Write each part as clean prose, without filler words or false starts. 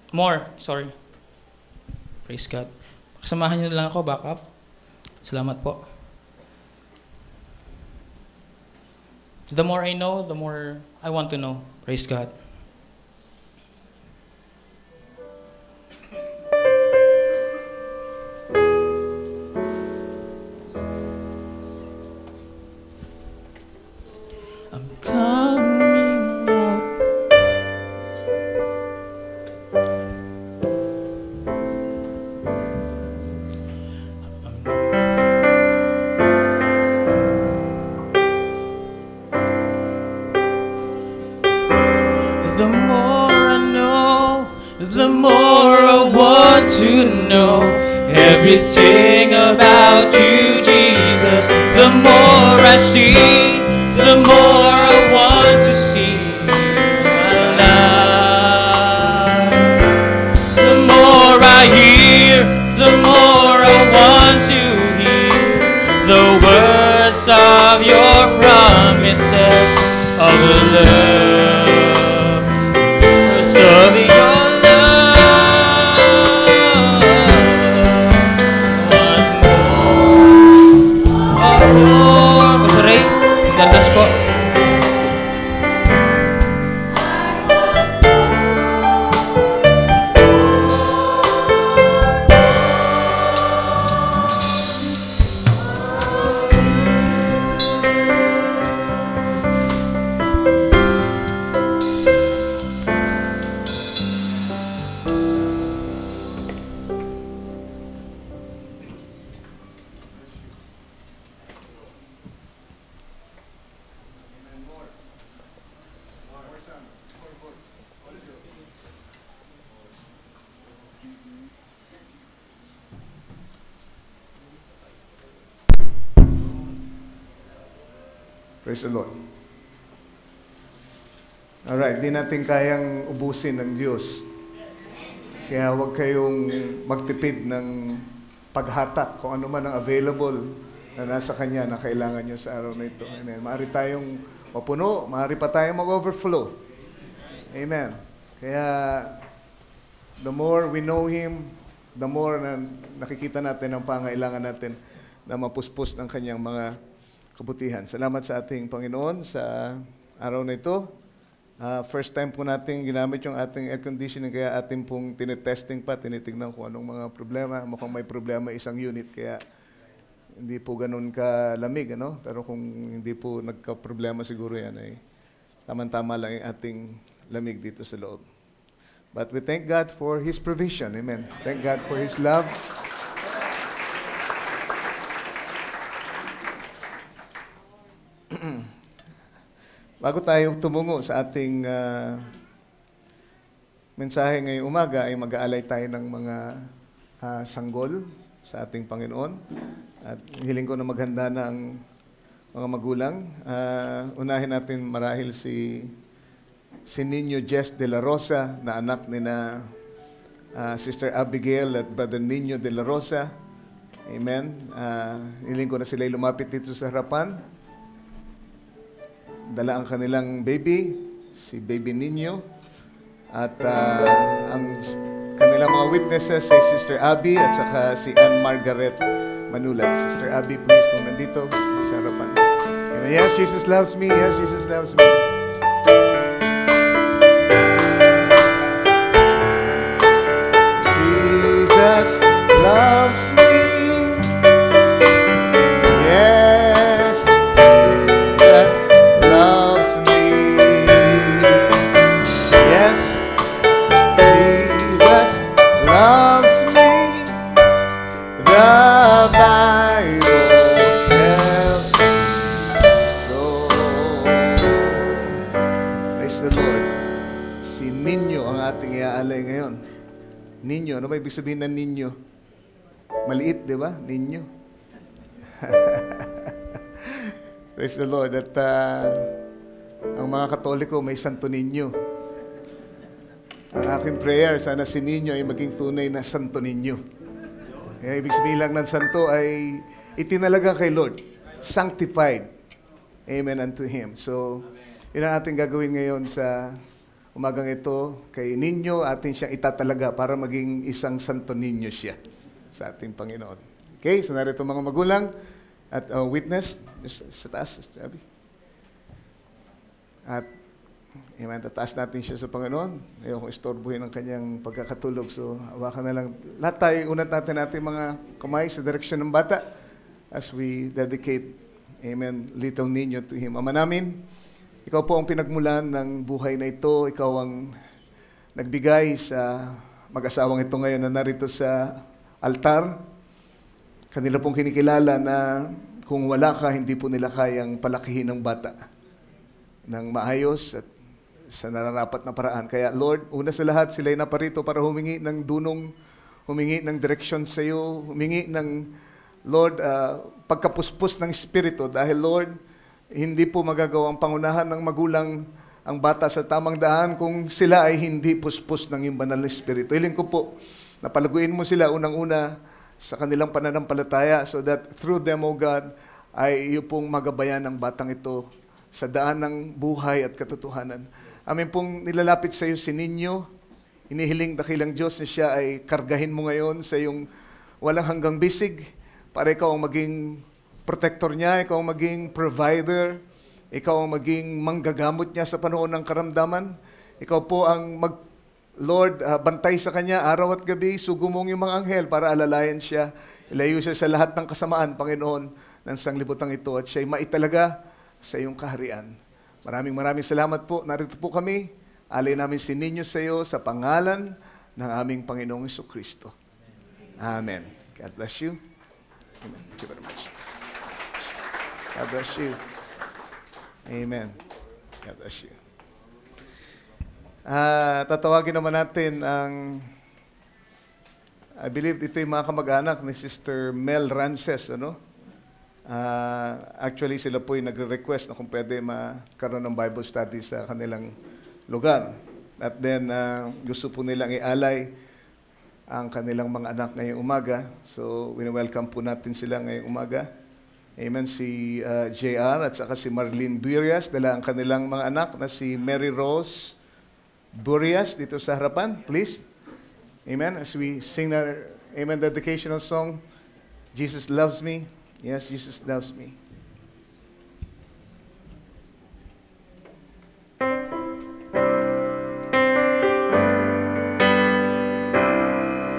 More, sorry. Praise God. Kasamahan niyo lang ako, backup. Salamat po. The more I know, the more I want to know. Praise God. I'm coming out. The more I know, the more I want to know everything about you, Jesus. The more I see, the more I want to see alive. The more I hear, the more I want to hear the words of your promises of love. Of your love, one more. Pastor Ray, dandas po. Praise the Lord. Alright, di natin kayang ubusin ng Diyos. Kaya huwag kayong magtipid ng paghatak kung ano man ang available na nasa Kanya na kailangan nyo sa araw na ito. Amen. Maaari tayong mapuno, maaari pa tayong mag-overflow. Amen. Kaya the more we know Him, the more na nakikita natin ang pangailangan natin na mapuspos ng Kanyang mga kabutihan. Salamat sa ating Panginoon sa araw na ito. First time po natin ginamit yung ating air conditioning, kaya ating pong tinetesting pa, tinitignan kung anong mga problema. Mukhang may problema isang unit, kaya hindi po ganun kalamig, ano? Pero kung hindi po nagka-problema siguro yan, ay tama-tama lang yung ating lamig dito sa loob. But we thank God for His provision. Amen. Thank God for His love. Bago tayo tumungo sa ating mensahe ngayong umaga, ay mag-aalay tayo ng mga sanggol sa ating Panginoon. At hiling ko na maghanda na ang mga magulang. Unahin natin marahil si Nino Jess de la Rosa, na anak ni na Sister Abigail at Brother Nino de la Rosa. Amen. Hiling ko na sila'y lumapit dito sa harapan. Dala ang kanilang baby, si Baby Nino, at ang kanilang mga witnesses ay Sister Abby at saka si Ann Margaret Manulat. Sister Abby, please, kung nandito sa harapan. Amen. Yes, Jesus loves me. Yes, Jesus loves me. Jesus loves me. Yes. Ninyo, ano ba ibig sabihin ng ninyo? Maliit, di ba? Ninyo. Praise the Lord. At ang mga Katoliko may Santo Niño. Ang aking prayer, sana si Niño ay maging tunay na Santo Niño. Kaya ibig sabihin lang ng Santo ay itinalaga kay Lord. Sanctified. Amen unto Him. So, yun ang ating gagawin ngayon sa umagang ito kay ninyo, atin siyang itatalaga para maging isang santo ninyo siya sa ating Panginoon. Okay, so narito mga magulang at witness sa taas, Sister Abby. At amen, tataas natin siya sa Panginoon. Ayokong istorbuhin ang kanyang pagkakatulog. So, hawakan na lang. Lahat tayo, unat natin mga kamay sa direksyon ng bata as we dedicate, amen, little Nino to Him. Ama namin, Ikaw po ang pinagmulan ng buhay na ito. Ikaw ang nagbigay sa mag-asawang ito ngayon na narito sa altar. Kanila pong kinikilala na kung wala ka, hindi po nila kayang palakihin ng bata ng maayos at sa nararapat na paraan. Kaya Lord, una sa lahat, sila'y naparito para humingi ng dunong, humingi ng direksyon sa iyo, humingi ng, Lord, pagkapuspos ng Espiritu. Dahil Lord, hindi po magagawang pangunahan ng magulang ang bata sa tamang daan kung sila ay hindi puspos ng iyong banal na Espiritu. Hiling ko po, napalaguin mo sila unang-una sa kanilang pananampalataya so that through them, O God, ay iyo pong magabayan ng batang ito sa daan ng buhay at katotohanan. Amin pong nilalapit sa iyo si Ninyo. Inihiling dakilang Diyos na siya ay kargahin mo ngayon sa iyong walang hanggang bisig para ikaw ang maging protector niya, ikaw ang maging provider, ikaw ang maging manggagamot niya sa panahon ng karamdaman. Ikaw po ang Lord, bantay sa kanya araw at gabi, sugumong yung mga anghel para alalayan siya, ilayo siya sa lahat ng kasamaan, Panginoon, ng sanglibutang ito at siya'y maitalaga sa iyong kaharian. Maraming salamat po. Narito po kami. Alay namin si Ninyo sa iyo sa pangalan ng aming Panginoong Jesucristo. Amen. God bless you. Amen. Thank you very much. God bless you. Amen. God bless you. Tatawagin naman natin ang, I believe ito yung mga kamag-anak ni Sister Mel Rances, ano? Actually, sila po yung nagre-request na kung pwede magkaroon ng Bible study sa kanilang lugar. At then, gusto po nilang ialay ang kanilang mga anak ngayong umaga. So, welcome po natin sila ngayong umaga. Amen. Si JR at saka si Marlene Burias, dala ang kanilang mga anak na si Mary Rose Burias dito sa harapan. Please. Amen. As we sing our amen dedicational song, Jesus Loves Me. Yes, Jesus loves me.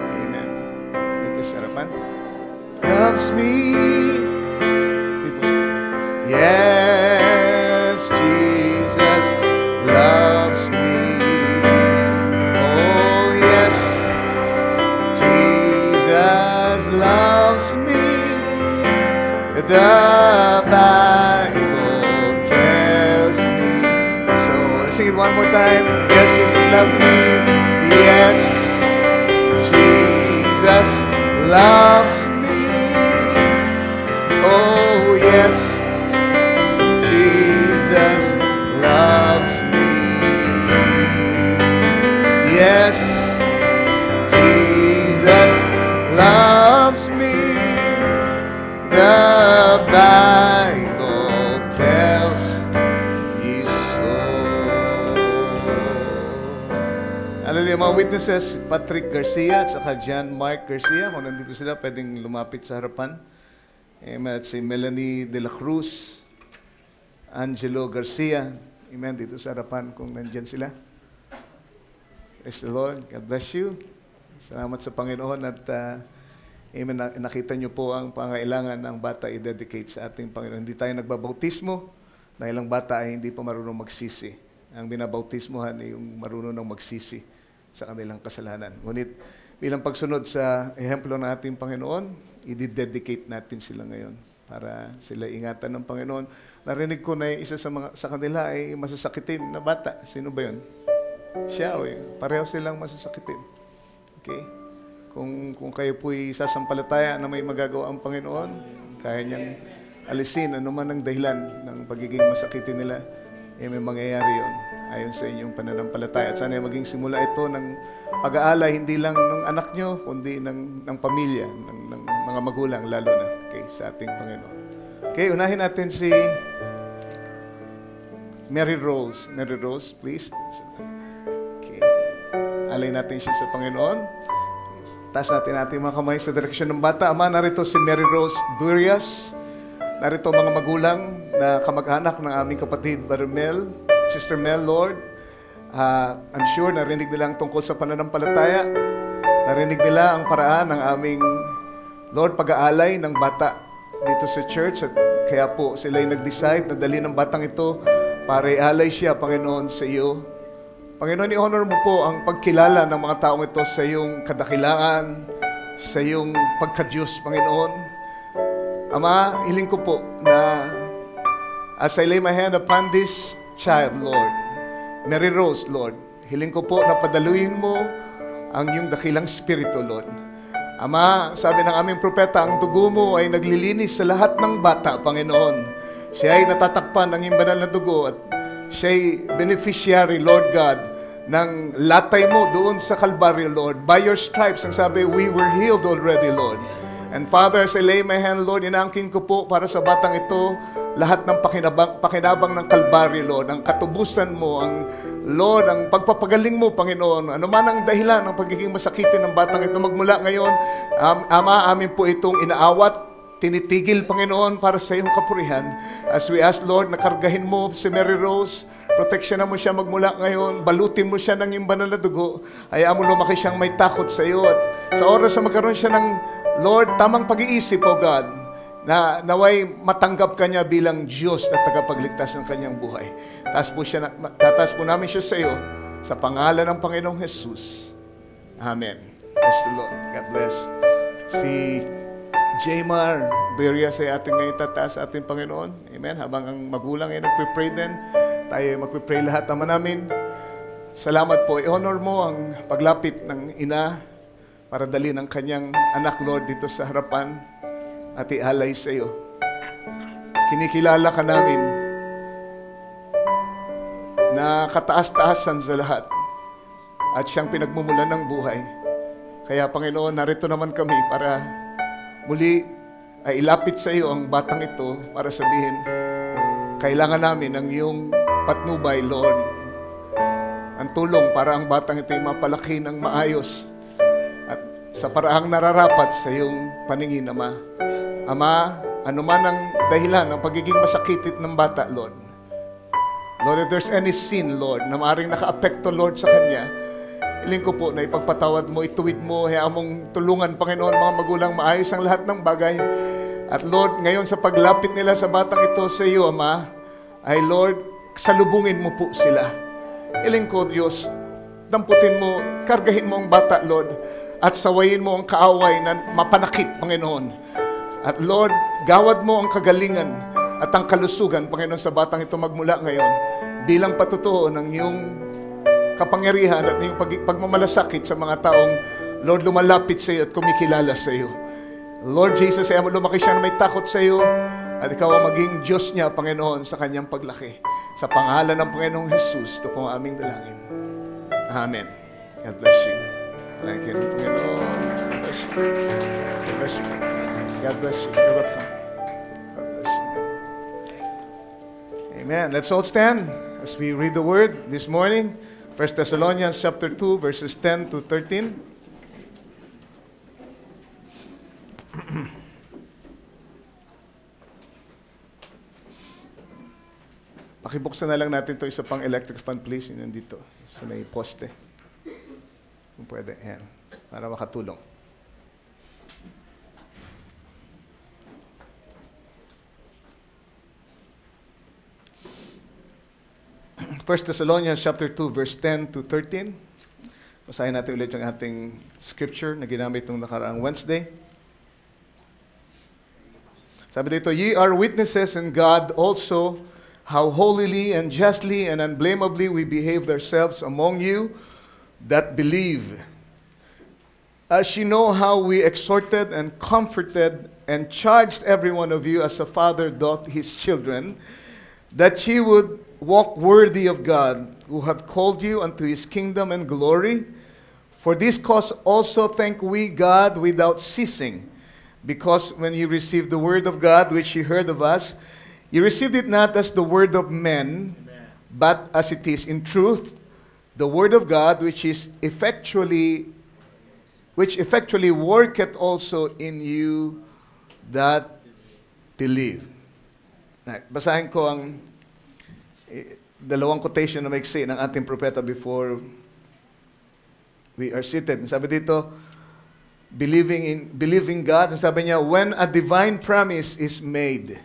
Amen. Dito sa harapan. Loves me. Yes, Jesus loves me. Oh, yes, Jesus loves me. The Bible tells me so. Let's sing it one more time. Yes, Jesus loves me. Yes, Jesus loves me. Oh, yes, Jesus loves me. Yes, Jesus loves me. The Bible tells me so. Hallelujah. Mga witnesses, Patrick Garcia at saka John Mark Garcia. Kung nandito sila, pwedeng lumapit sa harapan. Amen. At si Melanie De La Cruz, Angelo Garcia. Amen. Dito sa harapan kung nandyan sila. Praise the Lord. God bless you. Salamat sa Panginoon at amen, nakita niyo po ang pangailangan ng bata i-dedicate sa ating Panginoon. Hindi tayo nagbabautismo dahil ang bata ay hindi pa marunong magsisi. Ang binabautismohan ay yung marunong magsisi sa kanilang kasalanan. Ngunit bilang pagsunod sa ehemplo ng ating Panginoon, i-dedicate natin sila ngayon para sila ingatan ng Panginoon. Narinig ko na isa sa kanila ay masasakitin na bata. Sino ba yun? Siya o yun. Pareho silang masasakitin. Okay? Kung kayo po'y sasampalataya na may magagawa ang Panginoon, kaya niyang alisin anuman ang dahilan ng pagiging masakitin nila, may mangyayari yon ayon sa inyong pananampalataya. At sana maging simula ito ng pag-aalay, hindi lang ng anak nyo, kundi ng pamilya, ng mga magulang, lalo na sa ating Panginoon. Okay, unahin natin si Mary Rose. Mary Rose, please. Alay natin siya sa Panginoon. Taas natin ating mga kamay sa direksyon ng bata. Ama, narito si Mary Rose Burias. Narito mga magulang na kamag-anak ng aming kapatid, Brother Mel, Sister Mel, Lord. I'm sure narinig nila ang tungkol sa pananampalataya. Narinig nila ang paraan ng aming, Lord, pag-aalay ng bata dito sa church. At kaya po sila ay nag-decide na dali ng batang ito para ialay siya, Panginoon, sa iyo. Panginoon, i-honor mo po ang pagkilala ng mga taong ito sa iyong kadakilaan, sa iyong pagka-Diyos, Panginoon. Ama, hiling ko po na as I lay my hand upon this child, Lord, Mary Rose, Lord, hiling ko po na padaluin mo ang iyong dakilang spirito, Lord. Ama, sabi ng aming propeta, ang dugo mo ay naglilinis sa lahat ng bata, Panginoon. Siya ay natatakpan ng iyong banal na dugo at siya ay beneficiary, Lord God, ng latay mo doon sa Kalbaryo, Lord. By your stripes, ang sabi, we were healed already, Lord. And Father, as I lay my hand, Lord, inaangkin ko po para sa batang ito lahat ng pakinabang ng Kalbaryo, Lord. Ang katubusan mo, ang Lord, ang pagpapagaling mo, Panginoon. Ano man ang dahilan ng pagiging masakitin ng batang ito magmula ngayon, Ama, amin po itong inaawat, tinitigil, Panginoon, para sa iyong kapurihan. As we ask, Lord, nakargahin mo si Mary Rose, proteksyonan mo siya magmula ngayon, balutin mo siya ng iyong banal na dugo, hayaan mo lumaki siyang may takot sa iyo. At sa oras na magkaroon siya ng, Lord, tamang pag-iisip, O God, na naway matanggap ka niya bilang Diyos na tagapagligtas ng kanyang buhay. Tataas po namin siya sa iyo, sa pangalan ng Panginoong Jesus. Amen. Bless the Lord. God bless. Si Jaymar Burias ay ating ngayon tataas sa ating Panginoon. Amen. Habang ang magulang ay nagpipray din, tayo ay magpipray lahat naman namin. Salamat po. I-honor mo ang paglapit ng ina para dali ng kanyang anak, Lord, dito sa harapan at ialay sa iyo. Kinikilala ka namin na kataas-taasan sa lahat at siyang pinagmumulan ng buhay. Kaya, Panginoon, narito naman kami para muli ay ilapit sa iyo ang batang ito para sabihin, kailangan namin ng iyong patnubay, Lord. Ang tulong para ang batang ito ay mapalaki ng maayos at sa paraang nararapat sa iyong paningin, Ama. Ama, anuman ang dahilan ng pagiging masakitit ng bata, Lord. Lord, if there's any sin, Lord, na maaaring naka-apekto, Lord, sa kanya, hiling ko po na ipagpatawad mo, ituwid mo, hayaan mong tulungan, Panginoon, mga magulang, maayos ang lahat ng bagay. At Lord, ngayon sa paglapit nila sa batang ito sa iyo, Ama, ay Lord, salubungin mo po sila. Hiling ko, Diyos, damputin mo, kargahin mo ang bata, Lord, at sawayin mo ang kaaway na mapanakit, Panginoon. At Lord, gawad mo ang kagalingan at ang kalusugan, Panginoon, sa batang ito magmula ngayon bilang patutuo ng iyong kapangyarihan at iyong pagmamalasakit sa mga taong, Lord, lumalapit sa iyo at kumikilala sa iyo. Lord Jesus, ayaw mo lumaki siya na may takot sa iyo at ikaw ang maging Diyos niya, Panginoon, sa kanyang paglaki. Sa pangalan ng Panginoong Jesus, ito po ang aming dalangin. Amen. God bless you. Thank you, Panginoon. God bless you. God bless you. God bless you. You're welcome. God bless you. Amen. Let's all stand as we read the word this morning. 1 Thessalonians chapter 2, verses 10 to 13. Pakibuksan na lang natin ito isa pang electric fan, please. Yun nandito sa may poste. Kung pwede. Yan. Para makatulong. 1 Thessalonians chapter 2, verse 10 to 13. Basahin natin ulit yung ating scripture na ginamit nung nakaraang Wednesday. Sabi dito, ye are witnesses in God also how holily and justly and unblameably we behaved ourselves among you that believe. As you know how we exhorted and comforted and charged every one of you as a father doth his children, that ye would walk worthy of God, who hath called you unto his kingdom and glory. For this cause also thank we God without ceasing, because when ye received the word of God which ye heard of us, ye received it not as the word of men, but as it is in truth, the word of God which effectually worketh also in you that believe. Right. Basahin ko ang dalawang quotation na maiksi ng ating propeta before we are seated. Sabi dito, believing God, sabi niya, when a divine promise is made,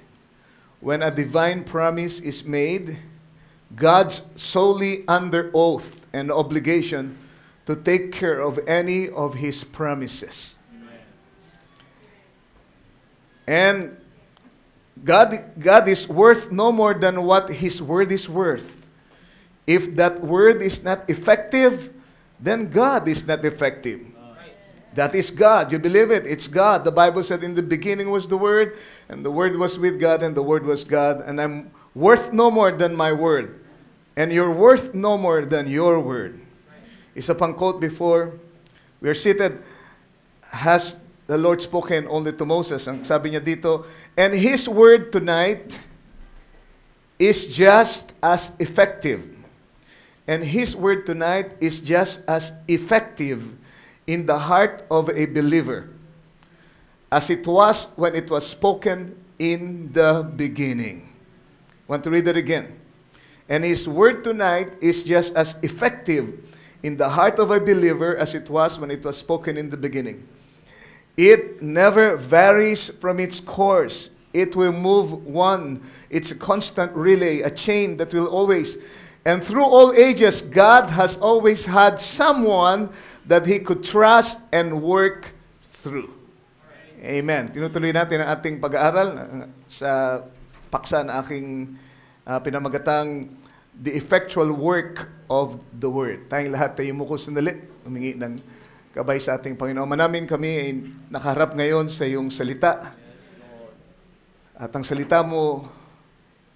God's solely under oath and obligation to take care of any of His promises. Amen. And God is worth no more than what His word is worth. If that word is not effective, then God is not effective. That is God. You believe it? It's God. The Bible said in the beginning was the Word, and the Word was with God, and the Word was God, and I'm worth no more than my word. And you're worth no more than your word. Isa pang quote before we are seated, has the Lord spoken only to Moses? Ang sabi niya dito, and His word tonight is just as effective. And His word tonight is just as effective in the heart of a believer as it was when it was spoken in the beginning. Want to read that again? And His word tonight is just as effective in the heart of a believer as it was when it was spoken in the beginning. It never varies from its course. It will move one. It's a constant relay, a chain that will always, and through all ages, God has always had someone that He could trust and work through. Amen. Tinutuloy natin ang ating pag-aaral sa paksa na aking pinamagatang The Effectual Work of the Word. Tayong lahat tayo muko sandali, humingi ng gabay sa ating Panginoon. Manamin kami ay nakaharap ngayon sa iyong salita. At ang salita mo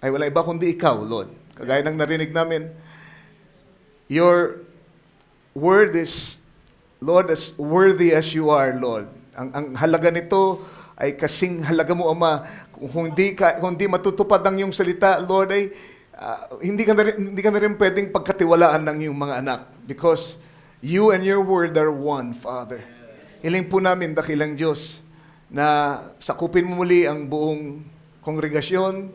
ay wala iba kundi ikaw, Lord. Kagaya ng narinig namin, your word is, Lord, as worthy as you are, Lord. Ang halaga nito ay kasing halaga mo, Ama. Kung hindi matutupad ang iyong salita, Lord, ay hindi ka na rin pwedeng pagkatiwalaan ng iyong mga anak. Because you and your word are one, Father. Hiling po namin, dakilang Diyos, na sakupin mo muli ang buong kongregasyon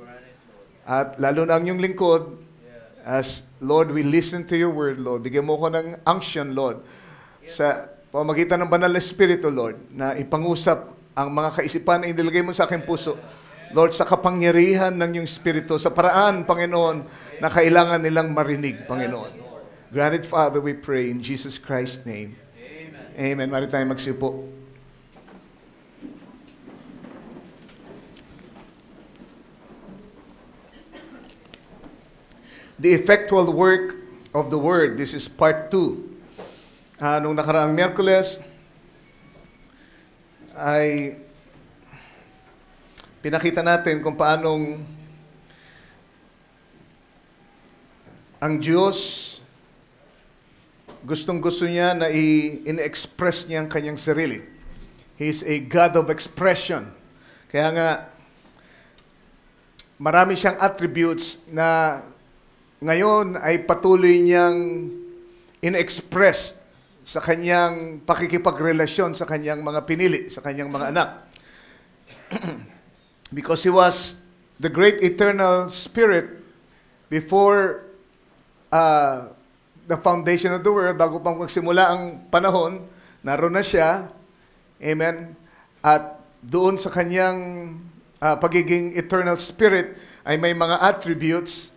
at lalo na ang iyong lingkod. As, Lord, we listen to your word, Lord. Bigyan mo ko ng unction, Lord, sa pamagitan ng banal na Espiritu, Lord, na ipangusap ang mga kaisipan na inilagay mo sa aking puso. Lord, sa kapangyarihan ng iyong Espiritu, sa paraan, Panginoon, na kailangan nilang marinig, Panginoon. Grant it, Father, we pray in Jesus Christ's name. Amen. Amen. Mari tayo magsipo. The effectual work of the Word. This is part 2. Nung nakaraang Miyerkules, ay pinakita natin kung paanong ang Diyos gustong-gusto niya na in-express niya ang kanyang sarili. He is a God of expression. Kaya nga, marami siyang attributes na ngayon ay patuloy niyang in-express sa kanyang pakikipagrelasyon sa kanyang mga pinili, sa kanyang mga anak. Because He was the great eternal Spirit before the foundation of the world, bago pang magsimula ang panahon, naroon na siya. Amen. At doon sa kanyang pagiging eternal Spirit ay may mga attributes,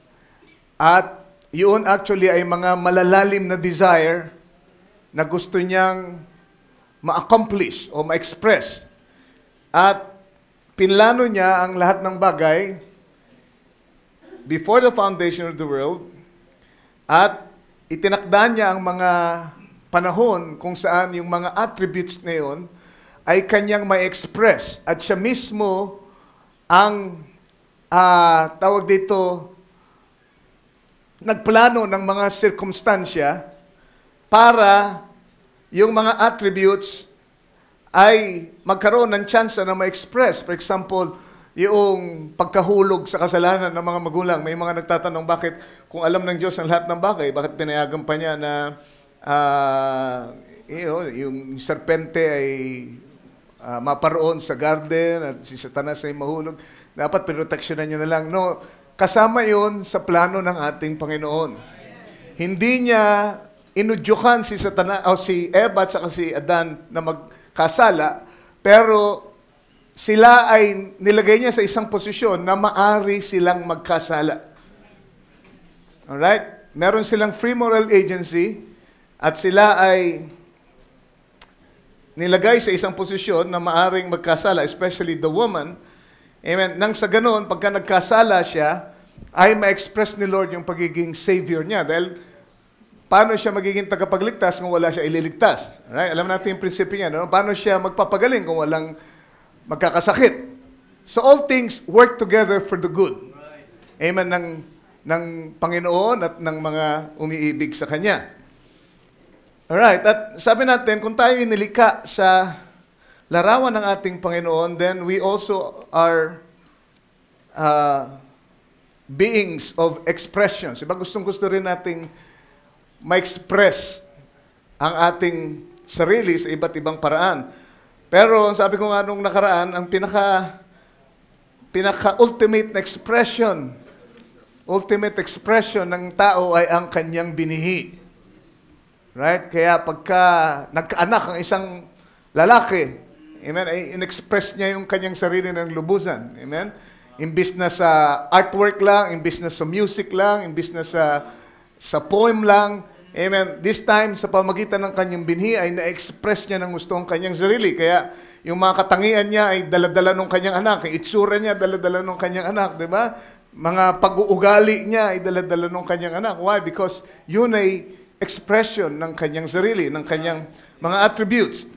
at yun actually ay mga malalalim na desire na gusto niyang ma-accomplish o ma-express. At pinlano niya ang lahat ng bagay before the foundation of the world, at itinakda niya ang mga panahon kung saan yung mga attributes na yun ay kanyang ma-express. At siya mismo ang tawag dito, nagplano ng mga sirkumstansya para yung mga attributes ay magkaroon ng chance na ma-express. For example, yung pagkahulog sa kasalanan ng mga magulang. May mga nagtatanong bakit kung alam ng Diyos ang lahat ng bagay, bakit pinayagan pa niya na yung serpente ay maparoon sa garden at si Satanas ay mahulog. Dapat pinoteksyonan niya na lang. No, kasama yon sa plano ng ating Panginoon. Hindi niya inudyukan si Satanas o si Eva at saka si Adan na magkasala, pero sila ay nilagay niya sa isang posisyon na maari silang magkasala. Alright? Meron silang free moral agency at sila ay nilagay sa isang posisyon na maaring magkasala, especially the woman. Amen. Nang sa ganoon, pagka nagkasala siya, ay ma-express ni Lord yung pagiging Savior niya. Dahil paano siya magiging tagapagligtas kung wala siya ililigtas? Alright? Alam natin yung prinsipyo niya. No? Paano siya magpapagaling kung walang magkakasakit? So all things work together for the good. Amen. Ng Panginoon at ng mga umiibig sa Kanya. Alright. At sabi natin, kung tayo inilika sa larawan ng ating Panginoon, then we also are beings of expressions. Diba gustong-gusto rin nating ma-express ang ating sarili sa iba't ibang paraan. Pero sabi ko nga nung nakaraan, ang pinaka-ultimate na ultimate expression ng tao ay ang kanyang binihi. Right? Kaya pagka nagkaanak ang isang lalaki, amen, ay in-express niya yung kanyang sarili ng lubusan. Amen? Imbis na sa artwork lang, imbis na sa music lang, imbis na sa poem lang, amen. This time, sa pamagitan ng kanyang binhi, ay na-express niya ng gusto ang kanyang sarili. Kaya, yung mga katangian niya ay daladala ng kanyang anak. Yung itsura niya, daladala ng kanyang anak. Diba? Mga pag-uugali niya ay daladala ng kanyang anak. Why? Because yun ay expression ng kanyang sarili, ng kanyang mga attributes.